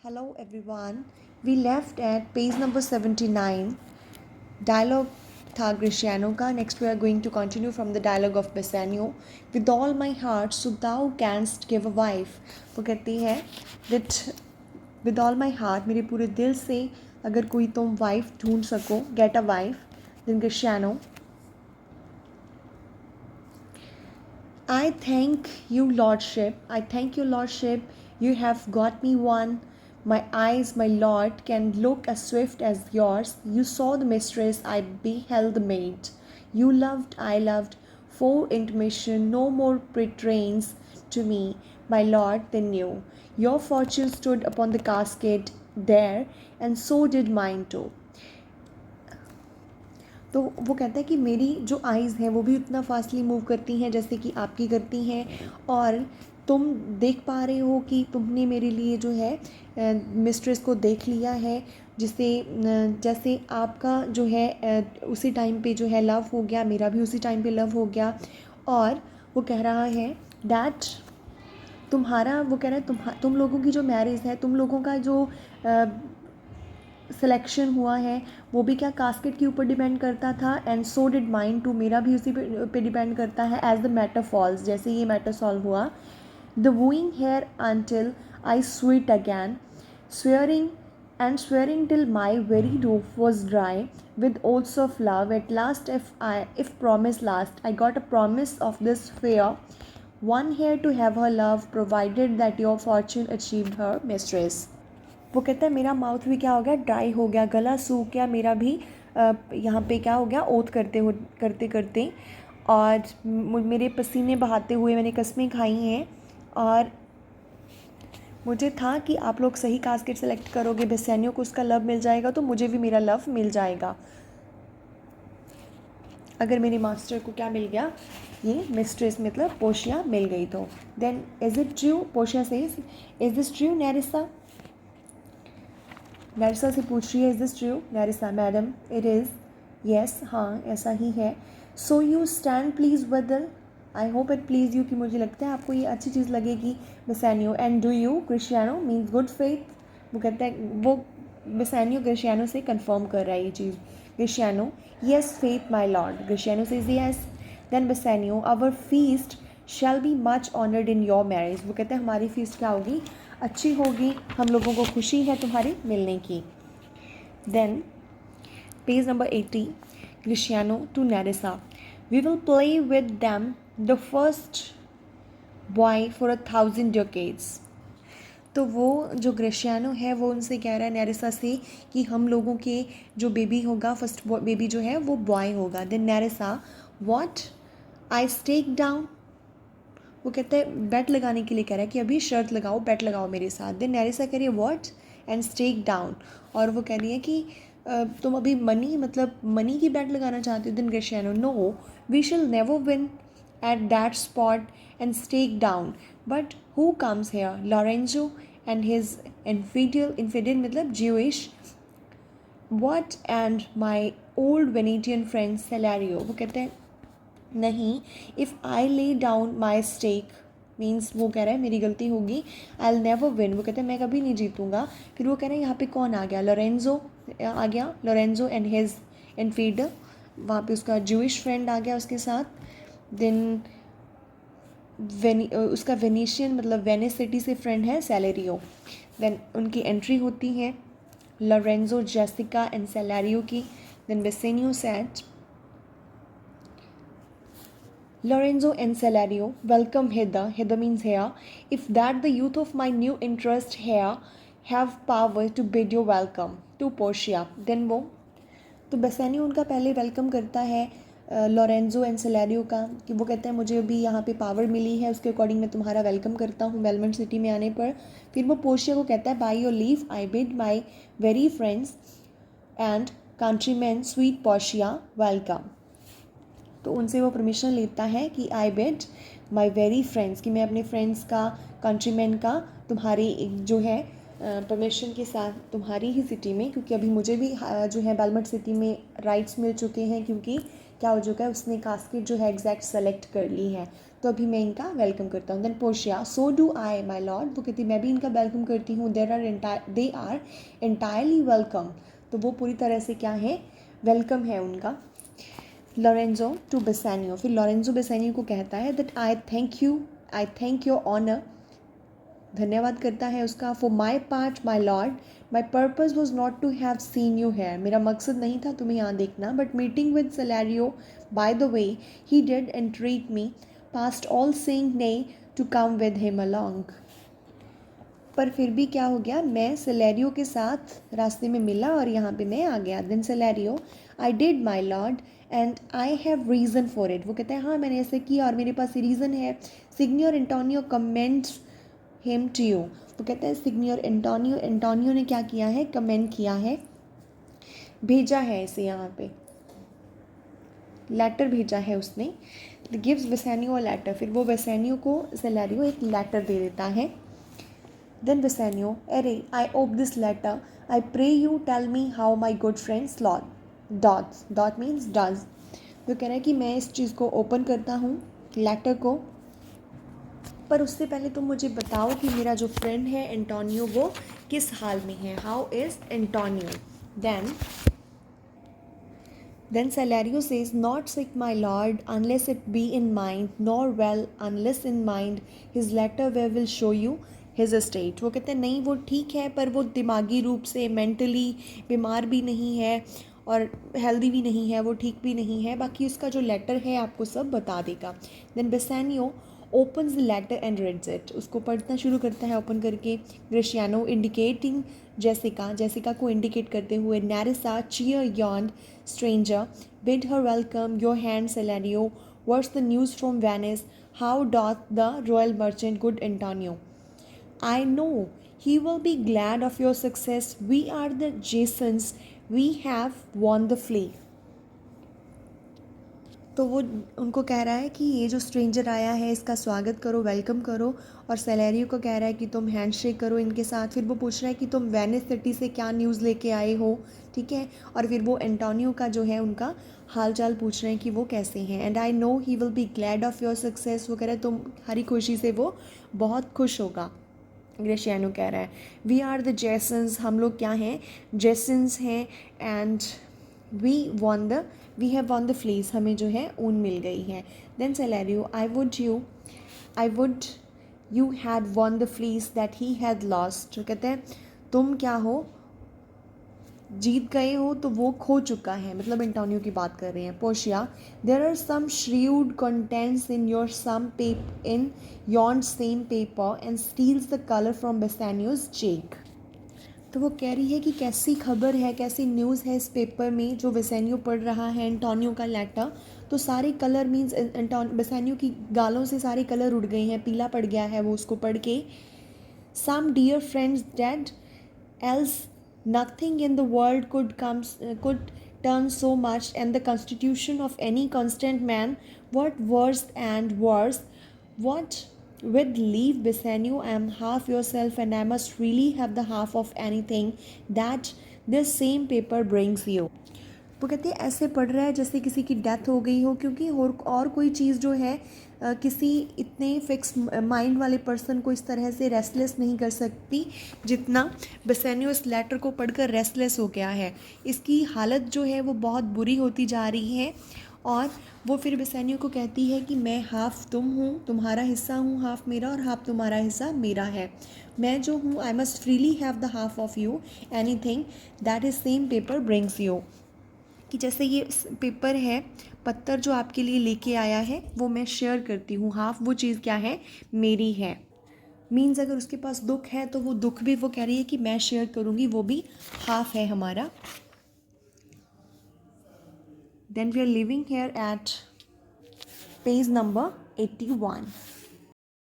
Hello everyone. We left at page number 79. Dialogue था Greciano का. Next we are going to continue from the dialogue of Bassanio. With all my heart, so thou canst give a wife. वो कहती है that with all my heart, मेरे पूरे दिल से अगर कोई तुम wife ढूंढ सको, get a wife. Then Greciano, I thank you, Lordship. I thank you, Lordship. You have got me one. My eyes, my Lord, can look as swift as yours. You saw the mistress, I beheld the maid. You loved, I loved. For intimation, no more pretrains to me, my Lord, than you. Your fortune stood upon the casket there, and so did mine too. तो वो कहता है कि मेरी जो eyes हैं वो भी उतना फास्टली मूव करती हैं जैसे कि आपकी करती हैं, और तुम देख पा रहे हो कि तुमने मेरे लिए जो है मिस्ट्रेस को देख लिया है, जिसे जैसे आपका जो है उसी टाइम पे जो है लव हो गया, मेरा भी उसी टाइम पे लव हो गया. और वो कह रहा है दैट तुम्हारा, वो कह रहा है तुम लोगों की जो मैरिज है, तुम लोगों का जो सिलेक्शन हुआ है वो भी क्या कास्केट के ऊपर डिपेंड करता था, and so did mine too, मेरा भी उसी पे डिपेंड करता है. एज द मैटर फॉल्स, जैसे ये मैटर सॉल्व हुआ. The wooing here until I sweat again, swearing and swearing till my very roof was dry with oaths of love. At last, if promise last, I got a promise of this fair one here to have her love, provided that your fortune achieved her mistress. वो कहता है मेरा mouth भी क्या हो गया, dry हो गया, गला सूख गया मेरा भी. यहाँ पे क्या हो गया, ओथ करते करते, और मेरे पसीने बहाते हुए मैंने कस्में खाई हैं, और मुझे था कि आप लोग सही कास्केट सेलेक्ट करोगे, बेसैनियो को उसका लव मिल जाएगा तो मुझे भी मेरा लव मिल जाएगा. अगर मेरे मास्टर को क्या मिल गया, ये मिस्ट्रेस मतलब पोशिया मिल गई तो. देन इज़ इट ट्रू, पोशिया says, is this true Nerissa. Nerissa से पूछ रही है, is this true. Nerissa, madam it is. Yes, हाँ ऐसा ही है. सो यू स्टैंड प्लीज़ बदल, I hope it please you, कि मुझे लगता है आपको ये अच्छी चीज़ लगेगी. Bassanio, and do you. Cristiano means good faith. वो कहता है, वो बेसैनियो क्रिस्टियानो से कंफर्म कर रहा है ये चीज़. Cristiano, yes faith my lord. Cristiano says yes. Then Bassanio, our feast shall be much honoured in your marriage. वो कहते हैं हमारी फीस्ट क्या होगी, अच्छी होगी, हम लोगों को खुशी है तुम्हारे मिलने की. Then page number 80. Cristiano to Nerissa, we will play with them the first boy for 1,000 decades. तो वो जो ग्रेशियानो है वो उनसे कह रहा है नैरिसा से कि हम लोगों के जो बेबी होगा, फर्स्ट बेबी जो है वो बॉय होगा. Then Nerissa, what, I stake down. वो कहता है बेट लगाने के लिए कह रहा है कि अभी शर्त लगाओ, बेट लगाओ मेरे साथ. देन नैरिसा कह रही है व्हाट, एंड स्टेक डाउन. और वो कह रही है कि तुम अभी मनी, मतलब मनी की बेट लगाना चाहते हो. Then Gratiano, no, we shall never win at that spot and stake down. But who comes here, Lorenzo and his infidel मतलब Jewish, what, and my old Venetian friend Salerio. वो कहते हैं नहीं, if I lay down my stake means, वो कह रहा है मेरी गलती होगी, आई विल नेवर विन. वो कहते हैं मैं कभी नहीं जीतूंगा. फिर वो कह रहे हैं यहाँ पे कौन आ गया, लोरेंजो आ गया, लोरेंजो एंड हिज इन्फीडर, वहाँ पे उसका जूइश फ्रेंड आ गया उसके साथ. देन उसका वेनेशियन मतलब वेनिस सिटी से फ्रेंड है सेलेरियो. देन उनकी एंट्री होती है लोरेंजो, जेसिका एंड सेलेरियो की. Then Bassanio said, Lorenzo and Celerio, welcome hither. Hither means here. If that the youth of my new interest here have power to bid you welcome to Portia. Then वो तो Bassanio उनका पहले welcome करता है Lorenzo and Celerio का, कि वो कहता है मुझे अभी यहाँ पे पावर मिली है, उसके अकॉर्डिंग मैं तुम्हारा वेलकम करता हूँ वेलमेंट सिटी में आने पर. फिर वो पोर्शिया को कहता है by your leave I bid my very friends and countryman sweet Portia welcome. तो उनसे वो परमिशन लेता है कि आई बेड माई वेरी फ्रेंड्स, कि मैं अपने फ्रेंड्स का, कंट्रीमैन का, तुम्हारी जो है परमिशन के साथ तुम्हारी ही सिटी में, क्योंकि अभी मुझे भी जो है बेलमट सिटी में राइट्स मिल चुके हैं, क्योंकि क्या हो चुका है, उसने कास्केट जो है एग्जैक्ट सेलेक्ट कर ली है, तो अभी मैं इनका वेलकम करता हूँ। Then Portia, so do I my lord, वो कहती मैं भी इनका वेलकम करती हूँ। दे आर एंटायरली वेलकम, तो वो पूरी तरह से क्या है, वेलकम है उनका। लॉरेंजो टू बेसानियो, फिर लॉरेंजो बेसानियो को कहता है that I thank your honour, धन्यवाद करता है उसका। For my part my lord, my purpose was not to have seen you here, मेरा मकसद नहीं था तुम्हें यहाँ देखना, but meeting with Salerio by the way he did entreat me past all saying nay to come with him along, पर फिर भी क्या हो गया, मैं सेलेरियो के साथ रास्ते में मिला और यहाँ पे मैं आ गया। Then Salerio, I did my lord and I have reason for it, वो कहते हैं हाँ मैंने ऐसे किया और मेरे पास रीज़न है। Signior Antonio commends him to you, वो कहते हैं सिग्नियर एंटोनियो ने क्या किया है, कमेंट किया है, भेजा है इसे, यहाँ पे लेटर भेजा है उसने। गिव्स वेसेनियो अ लेटर, फिर वो वेसेनियो को सेलेरियो एक लेटर दे देता है। देन वेसेनियो, अरे I ope this letter, I pray you tell me how my good friend slot dot means does, वो कह रहा है कि मैं इस चीज़ को ओपन करता हूँ लेटर को, पर उससे पहले तुम मुझे बताओ कि मेरा जो फ्रेंड है एंटोनियो वो किस हाल में है, how is Antonio. Then Salario says, not sick, my lord, unless it be in mind, nor well, unless in mind, his letter where will show you his state. वो कहते हैं नहीं वो ठीक है, पर वो दिमागी रूप से मेंटली बीमार भी नहीं है और हेल्दी भी नहीं है, वो ठीक भी नहीं है, बाकी उसका जो लेटर है आपको सब बता देगा। Then Bassanio opens the letter and reads it, उसको पढ़ना शुरू करता है ओपन करके। ग्रेशियानो इंडिकेटिंग जेसिका को इंडिकेट करते हुए, नारिसा cheer yawned stranger, bid her welcome your hand Salario, what's the news from Venice, how doth the royal merchant good Antonio, I know he will be glad of your success, we are the Jasons, we have won the flea। तो वो उनको कह रहा है कि ये जो stranger आया है इसका स्वागत करो, वेलकम करो, और सेलेरियो को कह रहा है कि तुम हैंडशेक करो इनके साथ। फिर वो पूछ रहा है कि तुम वेनिस सिटी से क्या न्यूज़ लेके आए हो, ठीक है, और फिर वो एंटोनियो का जो है उनका हाल चाल पूछ रहे हैं कि वो कैसे हैं। And I know he will be glad of your success, वो कह रहा है तुम्हारी खुशी से वो बहुत खुश होगा। ग्रेशियानो कह रहा है वी आर द जेसन्स, हम लोग क्या हैं, जेसन्स हैं, and we have won the fleece, हमें जो है ऊन मिल गई है। Then Salerio, I would you had won the fleece that he had lost, जो कहते हैं तुम क्या हो, जीत गए हो तो वो खो चुका है, मतलब एंटोनियो की बात कर रहे हैं। Portia, there are some shrewd contents in your same paper and steals the colour from Bassanio's cheek, तो वो कह रही है कि कैसी खबर है, कैसी न्यूज़ है इस पेपर में जो बेसानियो पढ़ रहा है एंटोनियो का लेटर, तो सारे कलर मीन्स बेसानियो की गालों से सारे कलर उड़ गए हैं, पीला पड़ गया है वो उसको पढ़ के। Some dear friends dead, else nothing in the world could turn so much, and the constitution of any constant man, what worse and worse, what with leave Bassanio, I am half yourself and I must really have the half of anything that this same paper brings you। वो कहते हैं ऐसे पढ़ रहा है जैसे किसी की डेथ हो गई हो, क्योंकि और कोई चीज़ जो है किसी इतने फिक्स माइंड वाले पर्सन को इस तरह से रेस्टलेस नहीं कर सकती जितना बेसानियो इस लेटर को पढ़कर रेस्टलेस हो गया है। इसकी हालत जो है वो बहुत बुरी होती जा रही है, और वो फिर बेसानियो को कहती है कि मैं हाफ़ तुम हूँ, तुम्हारा हिस्सा हूँ, हाफ़ मेरा और हाफ़ तुम्हारा हिस्सा मेरा है, मैं जो हूँ I must freely have the half of you, anything that is same paper brings you, कि जैसे ये पेपर है, पत्थर जो आपके लिए लेके आया है वो मैं शेयर करती हूँ, हाफ वो चीज़ क्या है, मेरी है। मीन्स अगर उसके पास दुख है तो वो दुख भी वो कह रही है कि मैं शेयर करूँगी, वो भी हाफ है हमारा। Then we are living here at page number 81।